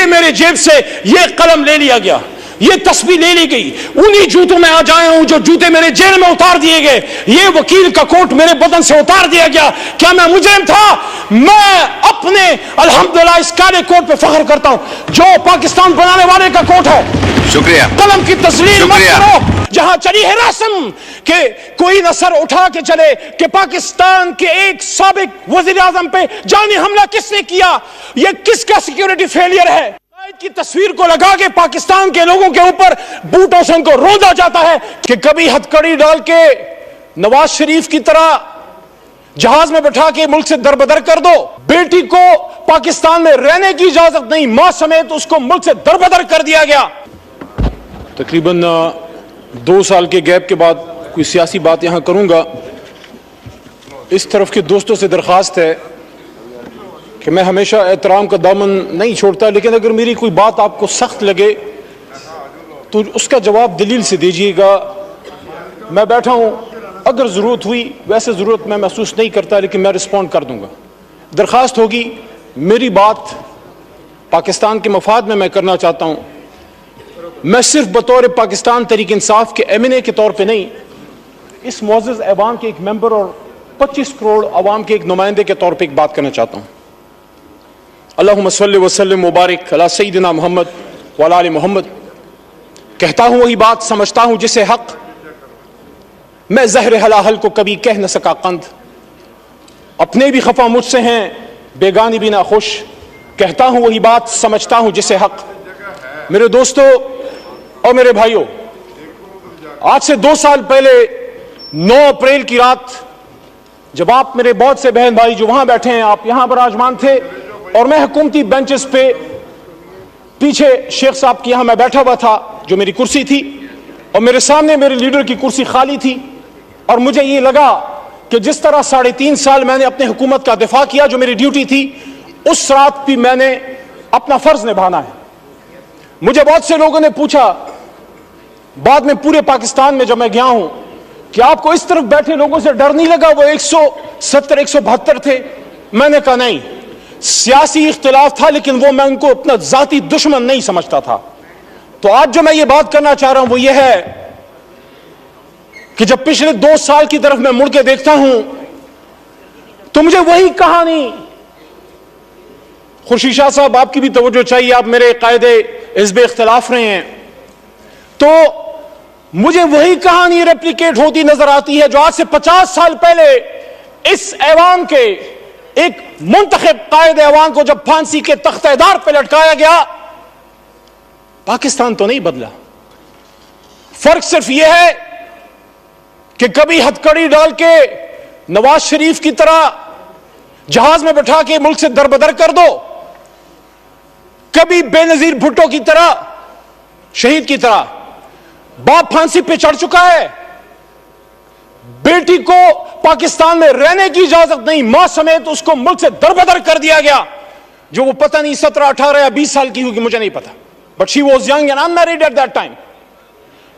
یہ میرے جیب سے یہ قلم لے لیا گیا, یہ تسبیح لے لی گئی, انہی جوتوں میں آج آیا ہوں جو جوتے میرے جیل میں اتار دیے گئے, یہ وکیل کا کوٹ میرے بدن سے اتار دیا گیا. کیا میں مجرم تھا؟ میں اپنے الحمدللہ اس کالے کوٹ پہ فخر کرتا ہوں جو پاکستان بنانے والے کا کوٹ ہے. شکریہ. قلم کی تسلیم مت کرو. جہاں چلی ہے رسم کہ کوئی نہ سر اٹھا کے چلے کہ پاکستان کے ایک سابق وزیر اعظم پہ جانی حملہ کس نے کیا, یہ کس کا سیکیورٹی فیلئر ہے. کی تصویر کو لگا کے پاکستان کے لوگوں کے اوپر بوٹوں سے ان کو روندا جاتا ہے کہ کبھی ہتھکڑی ڈال کے نواز شریف کی طرح جہاز میں بٹھا کے ملک سے دربدر کر دو. بیٹی کو پاکستان میں رہنے کی اجازت نہیں, ماں سمیت اس کو ملک سے دربدر کر دیا گیا. تقریباً 2 سال کے گیپ کے بعد کوئی سیاسی بات یہاں کروں گا. اس طرف کے دوستوں سے درخواست ہے کہ میں ہمیشہ احترام کا دامن نہیں چھوڑتا, لیکن اگر میری کوئی بات آپ کو سخت لگے تو اس کا جواب دلیل سے دیجیے گا. میں بیٹھا ہوں, اگر ضرورت ہوئی, ویسے ضرورت میں محسوس نہیں کرتا لیکن میں رسپونڈ کر دوں گا. درخواست ہوگی میری بات پاکستان کے مفاد میں کرنا چاہتا ہوں. میں صرف بطور پاکستان تحریک انصاف کے ایم این اے کے طور پہ نہیں, اس معزز ایوان کے ایک ممبر اور 25 کروڑ عوام کے ایک نمائندے کے طور پہ ایک بات کرنا چاہتا ہوں. اللہم صلی وسلم مبارک علی سیدنا محمد وعلی آل محمد. کہتا ہوں وہی بات, سمجھتا ہوں جسے حق, میں زہر حلاحل کو کبھی کہہ نہ سکا قند. اپنے بھی خفا مجھ سے ہیں, بیگانی بھی نہ خوش. کہتا ہوں وہی بات, سمجھتا ہوں جسے حق. میرے دوستو اور میرے بھائیوں, آج سے 2 سال پہلے 9 اپریل کی رات جب آپ میرے بہت سے بہن بھائی جو وہاں بیٹھے ہیں, آپ یہاں براجمان تھے اور میں حکومتی بینچز پہ پیچھے شیخ صاحب کی یہاں میں بیٹھا ہوا تھا جو میری کرسی تھی, اور میرے سامنے میرے لیڈر کی کرسی خالی تھی. اور مجھے یہ لگا کہ جس طرح 3.5 سال میں نے اپنے حکومت کا دفاع کیا جو میری ڈیوٹی تھی, اس رات بھی میں نے اپنا فرض نبھانا ہے. مجھے بہت سے لوگوں نے پوچھا بعد میں پورے پاکستان میں جب میں گیا ہوں کہ آپ کو اس طرف بیٹھے لوگوں سے ڈر نہیں لگا, وہ 170 172 تھے. میں نے کہا نہیں, سیاسی اختلاف تھا لیکن وہ میں ان کو اپنا ذاتی دشمن نہیں سمجھتا تھا. تو آج جو میں یہ بات کرنا چاہ رہا ہوں وہ یہ ہے کہ جب پچھلے 2 سال کی طرف میں مڑ کے دیکھتا ہوں تو مجھے وہی کہانی, خورشید شاہ صاحب آپ کی بھی توجہ چاہیے, آپ میرے قائد حزب اختلاف رہے ہیں, تو مجھے وہی کہانی ریپلیکیٹ ہوتی نظر آتی ہے جو آج سے 50 سال پہلے اس ایوان کے ایک منتخب قائد ایوان کو جب پھانسی کے تختہ دار پہ لٹکایا گیا. پاکستان تو نہیں بدلا, فرق صرف یہ ہے کہ کبھی ہتھکڑی ڈال کے نواز شریف کی طرح جہاز میں بٹھا کے ملک سے دربدر کر دو, کبھی بے نظیر بھٹو کی طرح, شہید کی طرح. باپ پھانسی پہ چڑھ چکا ہے, بیٹی کو پاکستان میں رہنے کی اجازت نہیں, ماں سمیت اس کو ملک سے دربدر کر دیا گیا, جو وہ پتہ نہیں 17 18 یا 20 سال کی ہوگی, مجھے نہیں پتا, but she was young and unmarried at that time.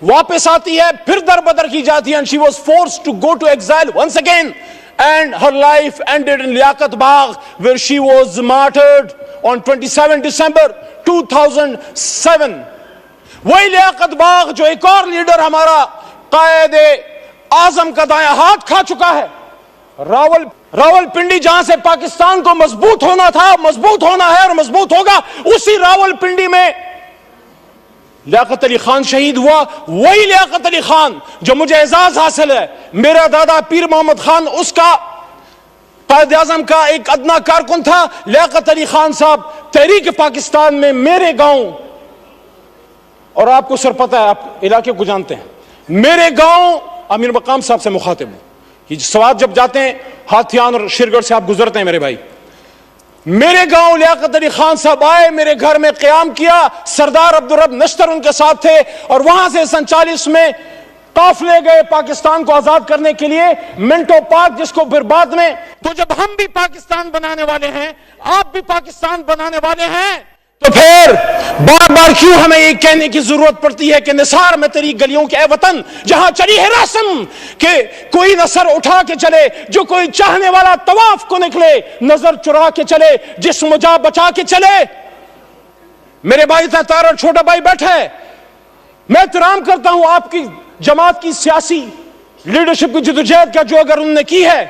واپس آتی ہے, پھر دربدر کی جاتی ہے, and she was forced to go to exile once again, and her life ended in Liaquat Bagh where she was martyred on 27 December 2007. وہی لیاقت باغ جو ایک اور لیڈر ہمارا قائد اعظم کا دایاں ہاتھ کھا چکا ہے. راول پنڈی جہاں سے پاکستان کو مضبوط ہونا تھا, مضبوط ہونا ہے اور مضبوط ہوگا, اسی راول پنڈی میں لیاقت علی خان شہید ہوا. وہی لیاقت علی خان جو مجھے اعزاز حاصل ہے, میرا دادا پیر محمد خان اس کا قائد اعظم کا ایک ادنا کارکن تھا. لیاقت علی خان صاحب تحریک پاکستان میں میرے گاؤں, اور آپ کو سر پتہ ہے, آپ علاقے کو جانتے ہیں, میرے گاؤں امیر مقام صاحب سے مخاطب ہوں. یہ سوات جب جاتے ہیں ہاتھیان اور شیرگڑھ سے آپ گزرتے ہیں میرے بھائی, میرے گاؤں لیاقت علی خان صاحب آئے, میرے گھر میں قیام کیا, سردار عبدالرب نشتر ان کے ساتھ تھے, اور وہاں سے 47 میں قافلے گئے پاکستان کو آزاد کرنے کے لیے منٹو پارک, جس کو پھر بعد میں. تو جب ہم بھی پاکستان بنانے والے ہیں, آپ بھی پاکستان بنانے والے ہیں, تو پھر بار بار کیوں ہمیں یہ کہنے کی ضرورت پڑتی ہے کہ نثار میں تیری گلیوں کے اے وطن جہاں چلی ہے رسم کہ کوئی نہ سر اٹھا کے چلے, جو کوئی چاہنے والا طواف کو نکلے, نظر چرا کے چلے, جسم جا بچا کے چلے. میرے بھائی تاتار اور چھوٹا بھائی بیٹھا ہے. میں احترام کرتا ہوں آپ کی جماعت کی سیاسی لیڈرشپ کی جدوجہد کا جو اگر انہوں نے کی ہے,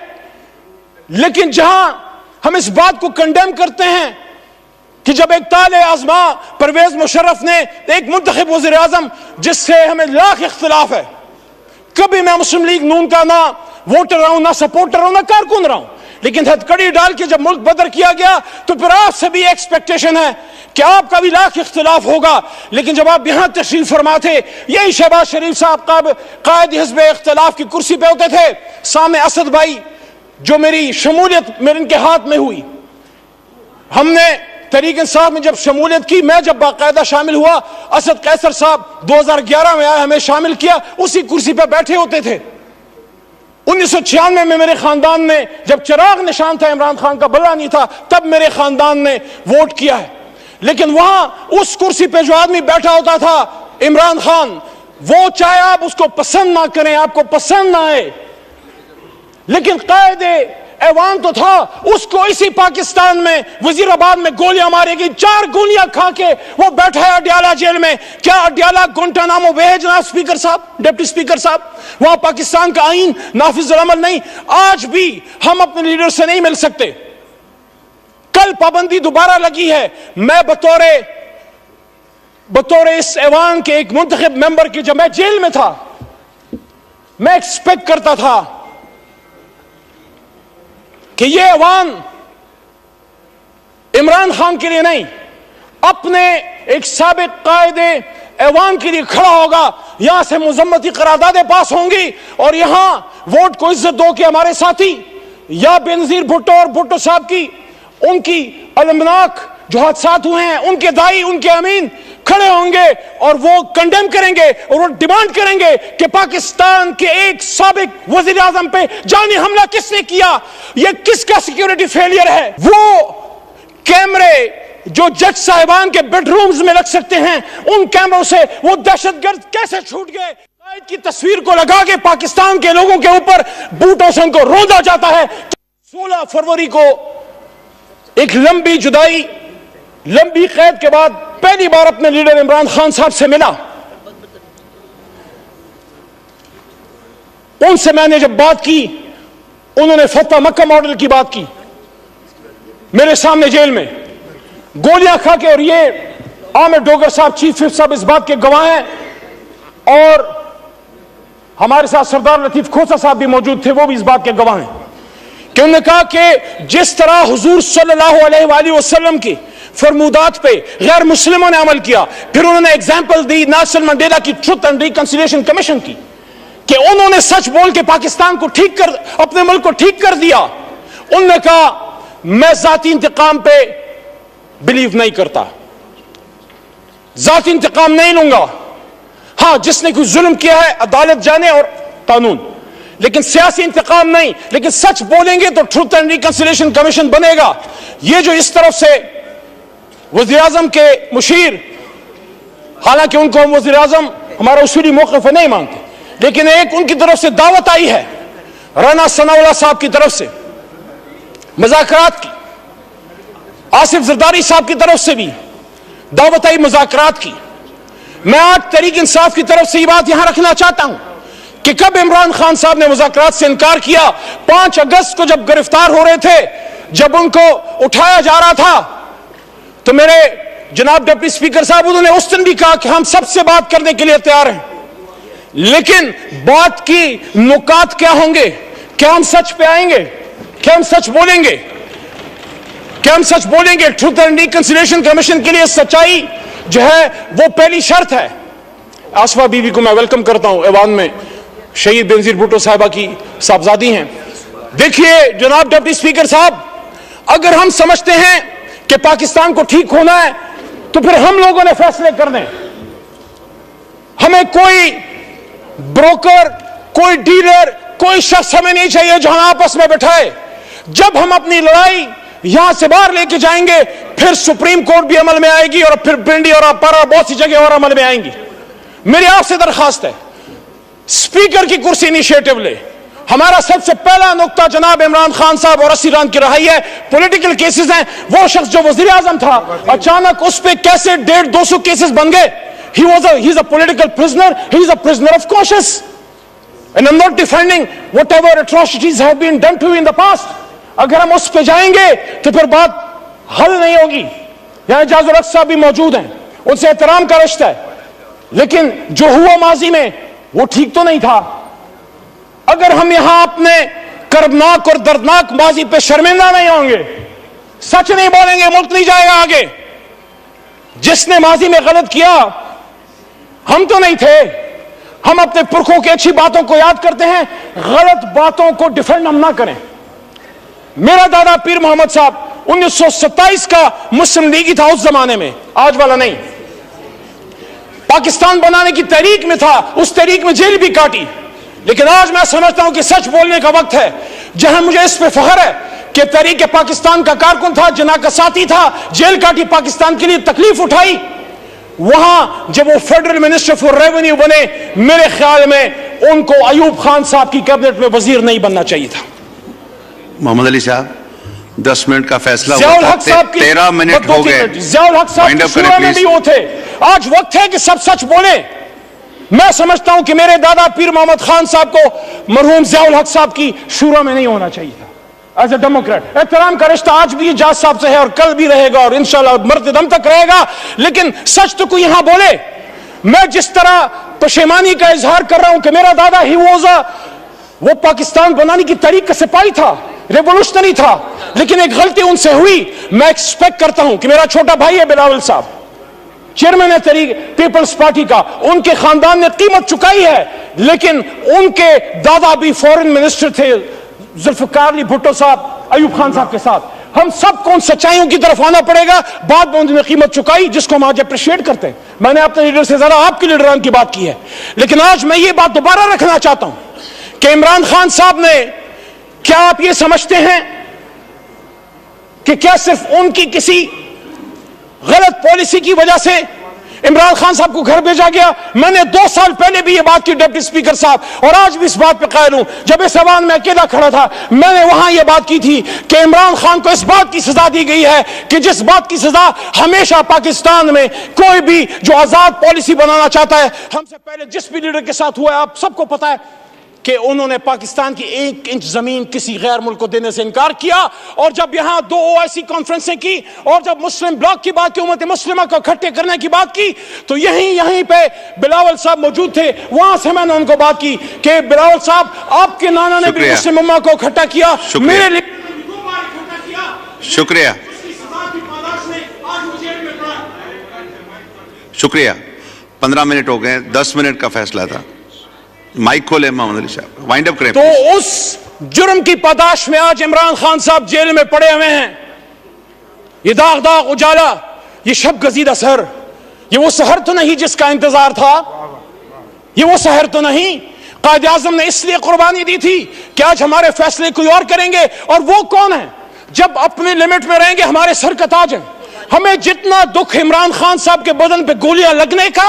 لیکن جہاں ہم اس بات کو کنڈیم کرتے ہیں کہ جب ایک طالع آزما پرویز مشرف نے ایک منتخب وزیر اعظم جس سے ہمیں لاکھ اختلاف ہے, کبھی میں مسلم لیگ نون کا نہ ووٹر رہا ہوں, نہ سپورٹر ہوں, نہ کارکن رہا ہوں, لیکن ہتھکڑی ڈال کے جب ملک بدر کیا گیا تو پھر آپ سے بھی ایکسپیکٹیشن ہے کہ آپ کا بھی لاکھ اختلاف ہوگا. لیکن جب آپ یہاں تشریف فرما تھے, یہی شہباز شریف صاحب قائد حزب اختلاف کی کرسی پہ ہوتے تھے, سامنے اسد بھائی جو میری شمولیت میرے ان کے ہاتھ میں ہوئی, ہم نے تحریک انصاف میں جب شمولیت کی, میں جب باقاعدہ شامل ہوا, اسد قیصر صاحب 2011 میں آئے, ہمیں شامل کیا, اسی کرسی پہ بیٹھے ہوتے تھے. 1996 میں میرے خاندان نے, جب چراغ نشان تھا عمران خان کا بلا نہیں تھا, تب میرے خاندان نے ووٹ کیا ہے. لیکن وہاں اس کرسی پہ جو آدمی بیٹھا ہوتا تھا عمران خان, وہ چاہے آپ اس کو پسند نہ کریں, آپ کو پسند نہ آئے, لیکن قائد ایوان تو تھا. اس کو اسی پاکستان میں وزیر آباد میں گولیاں مارے گئی, 4 گولیاں کھا کے وہ بیٹھا ہے اڈیالہ جیل میں. کیا اڈیالہ گونٹانامو وہ ہے جناب اسپیکر صاحب, ڈپٹی اسپیکر صاحب؟ وہاں پاکستان کا آئین نافذ العمل نہیں. آج بھی ہم اپنے لیڈر سے نہیں مل سکتے. کل پابندی دوبارہ لگی ہے. میں بطور اس ایوان کے ایک منتخب ممبر کی, جب میں جیل میں تھا, میں ایکسپیکٹ کرتا تھا کہ یہ ایوان عمران خان کے لیے نہیں, اپنے ایک سابق قائد ایوان کے لیے کھڑا ہوگا. یہاں سے مذمتی قراردادیں پاس ہوں گی اور یہاں ووٹ کو عزت دو کہ ہمارے ساتھی یا بینظیر بھٹو اور بھٹو صاحب کی ان کی المناک جو حادثات ہوئے ہیں, ان کے دائی, ان کے امین کھڑے ہوں گے اور وہ کنڈیم کریں گے اور وہ ڈیمانڈ کریں گے کہ پاکستان کے ایک سابق وزیر اعظم پہ جانی حملہ کس نے کیا, یہ کس کا سیکیورٹی فیلئر ہے. وہ کیمرے جو جج صاحبان کے بیڈ رومز میں لگ سکتے ہیں, ان کیمروں سے وہ دہشت گرد کیسے چھوٹ گئے؟ قائد کی تصویر کو لگا کے پاکستان کے لوگوں کے اوپر بوٹوں سے ان کو روندا جاتا ہے. 16 فروری کو ایک لمبی جدائی, لمبی قید کے بعد پہلی بار اپنے لیڈر عمران خان صاحب سے ملا. ان سے میں نے جب بات کی, انہوں نے فتح مکہ ماڈل کی بات کی میرے سامنے جیل میں, گولیاں کھا کے. اور یہ عامر ڈوگر صاحب, چیف وپ صاحب اس بات کے گواہ ہیں, اور ہمارے ساتھ سردار لطیف کھوسا صاحب بھی موجود تھے, وہ بھی اس بات کے گواہ ہیں کہ انہوں نے کہا کہ جس طرح حضور صلی اللہ علیہ وآلہ وسلم کی فرمودات پہ غیر مسلموں نے عمل کیا, پھر انہوں نے ایگزامپل دی نیلسن منڈیلا کی ٹروتھ اینڈ ریکنسیلیشن کمیشن کی کہ انہوں نے سچ بول کے پاکستان کو ٹھیک کر, اپنے ملک کو ٹھیک کر دیا. انہوں نے کہا میں ذاتی انتقام پہ بلیو نہیں کرتا, ذاتی انتقام نہیں لوں گا. ہاں, جس نے کوئی ظلم کیا ہے عدالت جانے اور قانون, لیکن سیاسی انتقام نہیں. لیکن سچ بولیں گے تو ٹروتھ اینڈ ریکنسیلیشن کمیشن بنے گا. یہ جو اس طرف سے وزیر اعظم کے مشیر, حالانکہ ان کو ہم وزیر اعظم ہمارا اصولی موقف ہے نہیں مانتے, لیکن ایک ان کی طرف سے دعوت آئی ہے رانا ثناءاللہ صاحب کی طرف سے مذاکرات کی, آصف زرداری صاحب کی طرف سے بھی دعوت آئی مذاکرات کی. میں آج تحریک انصاف کی طرف سے یہ بات یہاں رکھنا چاہتا ہوں کہ کب عمران خان صاحب نے مذاکرات سے انکار کیا, 5 اگست کو جب گرفتار ہو رہے تھے, جب ان کو اٹھایا جا رہا تھا, تو میرے جناب ڈپٹی اسپیکر صاحب انہوں نے اس دن بھی کہا کہ ہم سب سے بات کرنے کے لیے تیار ہیں, لیکن بات کی نکات کیا ہوں گے؟ کیا ہم سچ پہ آئیں گے؟ کیا ہم سچ بولیں گے؟ کیا ہم سچ بولیں گے؟ ٹروتھ اینڈ ریکنسیلیشن کمیشن کے لیے سچائی جو ہے وہ پہلی شرط ہے. آصفہ بیوی کو میں ویلکم کرتا ہوں, ایوان میں شہید بینظیر بھٹو صاحبہ کی صاحبزادی ہیں. دیکھیے جناب ڈپٹی اسپیکر صاحب, اگر ہم سمجھتے ہیں کہ پاکستان کو ٹھیک ہونا ہے تو پھر ہم لوگوں نے فیصلے کرنے. ہمیں کوئی بروکر, کوئی ڈیلر, کوئی شخص ہمیں نہیں چاہیے جو ہم آپس میں بٹھائے. جب ہم اپنی لڑائی یہاں سے باہر لے کے جائیں گے, پھر سپریم کورٹ بھی عمل میں آئے گی, اور پھر پنڈی اور اپارا بہت سی جگہ اور عمل میں آئیں گی. میری آپ سے درخواست ہے, اسپیکر کی کرسی انیشیٹو لے, ہمارا سب سے پہلا نقطہ جناب عمران خان صاحب اور اسیران کی رہائی ہے. پولیٹیکل کیسز ہیں. وہ شخص جو وزیر اعظم تھا اچانک اس پہ کیسے 150-200 کیسز بن گئے. He is a political prisoner. He is a prisoner of conscience. And I'm not defending whatever atrocities have been done to you in the past. اگر ہم اس پہ جائیں گے تو پھر بات حل نہیں ہوگی. یہاں اعجاز الحق صاحب بھی موجود ہیں, ان سے احترام کا رشتہ ہے, لیکن جو ہوا ماضی میں وہ ٹھیک تو نہیں تھا. اگر ہم یہاں اپنے کربناک اور دردناک ماضی پہ شرمندہ نہیں ہوں گے, سچ نہیں بولیں گے, ملک نہیں جائے گا آگے. جس نے ماضی میں غلط کیا ہم تو نہیں تھے. ہم اپنے پرکھوں کی اچھی باتوں کو یاد کرتے ہیں, غلط باتوں کو ڈیفینڈ ہم نہ کریں. میرا دادا پیر محمد صاحب 1927 کا مسلم لیگی تھا اس زمانے میں, آج والا نہیں. پاکستان بنانے کی تحریک میں تھا, اس تحریک میں جیل بھی کاٹی. لیکن آج میں سمجھتا ہوں کہ سچ بولنے کا وقت ہے. جہاں مجھے اس پہ فخر ہے کہ تحریک پاکستان کا کارکن تھا, جناح کا ساتھی تھا, جیل کاٹی, پاکستان کے لیے تکلیف اٹھائی, وہاں جب وہ فیڈرل منسٹر فار ریونیو بنے, میرے خیال میں ان کو ایوب خان صاحب کی کیبنٹ میں وزیر نہیں بننا چاہیے تھا. محمد علی صاحب 10 منٹ کا فیصلہ ضیاء الحق صاحب کی 13 منٹ ہو گئے. ضیاء الحق صاحب کی شورا میں بھی وہ تھے. آج وقت ہے کہ سب سچ بولیں. میں سمجھتا ہوں کہ میرے دادا پیر محمد خان صاحب کو مرحوم ضیاء الحق صاحب کی شورا میں نہیں ہونا چاہیے تھا. ایز اے ڈیموکریٹ احترام کا رشتہ آج بھی اعجاز صاحب سے ہے اور کل بھی رہے گا اور انشاءاللہ مرتے دم تک رہے گا. لیکن سچ تو کوئی یہاں بولے. میں جس طرح پشیمانی کا اظہار کر رہا ہوں کہ میرا دادا ہی وہ پاکستان بنانے کی تحریک کا سپاہی تھا, ریولوشنری تھا, لیکن ایک غلطی ان سے ہوئی. میں ایکسپیکٹ کرتا ہوں کہ میرا چھوٹا بھائی ہے بلاول صاحب, چیئرمین ہے تحریک پیپلز پارٹی کا, ان کے خاندان نے قیمت چکائی ہے, لیکن ان کے دادا بھی فورن منسٹر تھے, ذوالفقار علی بھٹو صاحب ایوب خان صاحب کے ساتھ. ہم سب کو ان سچائیوں کی طرف آنا پڑے گا. بعد میں انہوں نے قیمت چکائی جس کو ہم آج اپریشیٹ کرتے ہیں. میں نے اپنے لیڈر سے زیادہ آپ کے لیڈران کی بات کی ہے, لیکن آج میں یہ بات دوبارہ رکھنا چاہتا ہوں کہ عمران خان صاحب نے, کیا آپ یہ سمجھتے ہیں کہ کیا صرف ان کی کسی غلط پالیسی کی وجہ سے عمران خان صاحب کو گھر بھیجا گیا؟ میں نے 2 سال پہلے بھی یہ بات کی ڈپٹی اسپیکر صاحب, اور آج بھی اس بات پہ قائل ہوں. جب اس ایوان میں اکیلا کھڑا تھا میں نے وہاں یہ بات کی تھی کہ عمران خان کو اس بات کی سزا دی گئی ہے کہ جس بات کی سزا ہمیشہ پاکستان میں کوئی بھی جو آزاد پالیسی بنانا چاہتا ہے, ہم سے پہلے جس بھی لیڈر کے ساتھ ہوا ہے آپ سب کو پتا ہے کہ انہوں نے پاکستان کی 1 انچ زمین کسی غیر ملک کو دینے سے انکار کیا. اور جب یہاں 2 OIC کانفرنسیں کی اور جب مسلم بلاک کی بات کی, امت مسلمہ کو اکٹھے کرنے کی بات کی, تو یہیں پہ بلاول صاحب موجود تھے. وہاں سے میں نے ان کو بات کی کہ بلاول صاحب آپ کے نانا نے بھی مسلم امہ کو اکٹھا کیا, میرے لیے 2 بار اکٹھا کیا. شکریہ, شکریہ. 15 منٹ ہو گئے, 10 منٹ کا فیصلہ تھا. مائک کھولے محمد علی صاحب, وائنڈ اپ کریں. تو اس جرم کی پاداش میں آج عمران خان صاحب جیل میں پڑے ہوئے ہیں. یہ داغ داغ اجالا, یہ شب گزیدہ سحر, یہ وہ سحر تو نہیں جس کا انتظار تھا, یہ وہ سحر تو نہیں. قائد اعظم نے اس لیے قربانی دی تھی کہ آج ہمارے فیصلے کوئی اور کریں گے. اور وہ کون ہیں جب اپنے لمٹ میں رہیں گے ہمارے سر کا تاج ہیں. ہمیں جتنا دکھ عمران خان صاحب کے بدن پہ گولیاں لگنے کا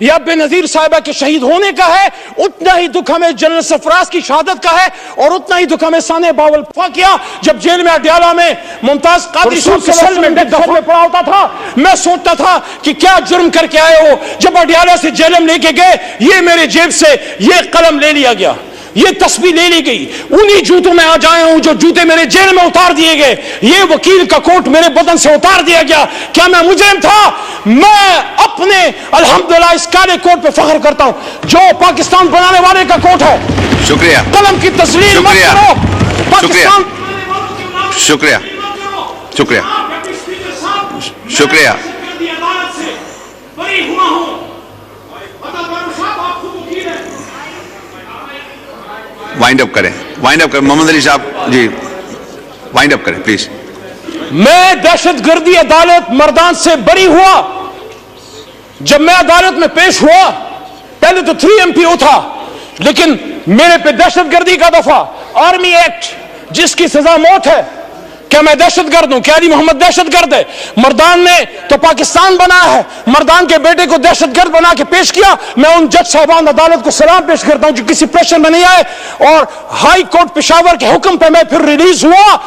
یا بے نظیر صاحبہ کے شہید ہونے کا ہے, اتنا ہی دکھ ہمیں جنرل سرفراز کی شہادت کا ہے, اور اتنا ہی دکھ ہمیں ثانیہ باول کیا جب جیل میں اڈیالہ میں ممتاز قادری صاحب کے سیل میں دفن میں پڑا ہوتا تھا. میں سوچتا تھا کہ کیا جرم کر کے آئے ہو. جب اڈیالہ سے جیلم لے کے گئے, یہ میرے جیب سے یہ قلم لے لیا گیا, یہ تسبیح لے لی گئی, انہی جوتوں میں آج آیا ہوں جو جوتے میرے جیل میں اتار دیے گئے, یہ وکیل کا کوٹ میرے بدن سے اتار دیا گیا. کیا میں مجرم تھا؟ میں اپنے الحمدللہ اس کالے کوٹ پہ فخر کرتا ہوں جو پاکستان بنانے والے کا کوٹ ہے. شکریہ. قلم کی تسلیم مت کرو. پاکستان شکریہ, شکریہ, شکریہ. وائنڈ اپ کریں, وائنڈ اپ کریں. محمد علی صاحب جی وائنڈ اپ کریں پلیز. میں دہشت گردی عدالت مردان سے بری ہوا. جب میں عدالت میں پیش ہوا, پہلے تو 3 MPO تھا, لیکن میرے پہ دہشت گردی کا دفعہ, آرمی ایکٹ جس کی سزا موت ہے, کیا میں دہشت گرد ہوں؟ کیا علی محمد دہشت گرد ہے؟ مردان نے تو پاکستان بنایا ہے، مردان کے بیٹے کو دہشت گرد بنا کے پیش کیا. میں ان جج صاحبان عدالت کو سلام پیش کرتا ہوں جو کسی پریشر میں نہیں آئے اور ہائی کورٹ پشاور کے حکم پہ میں پھر ریلیز ہوا.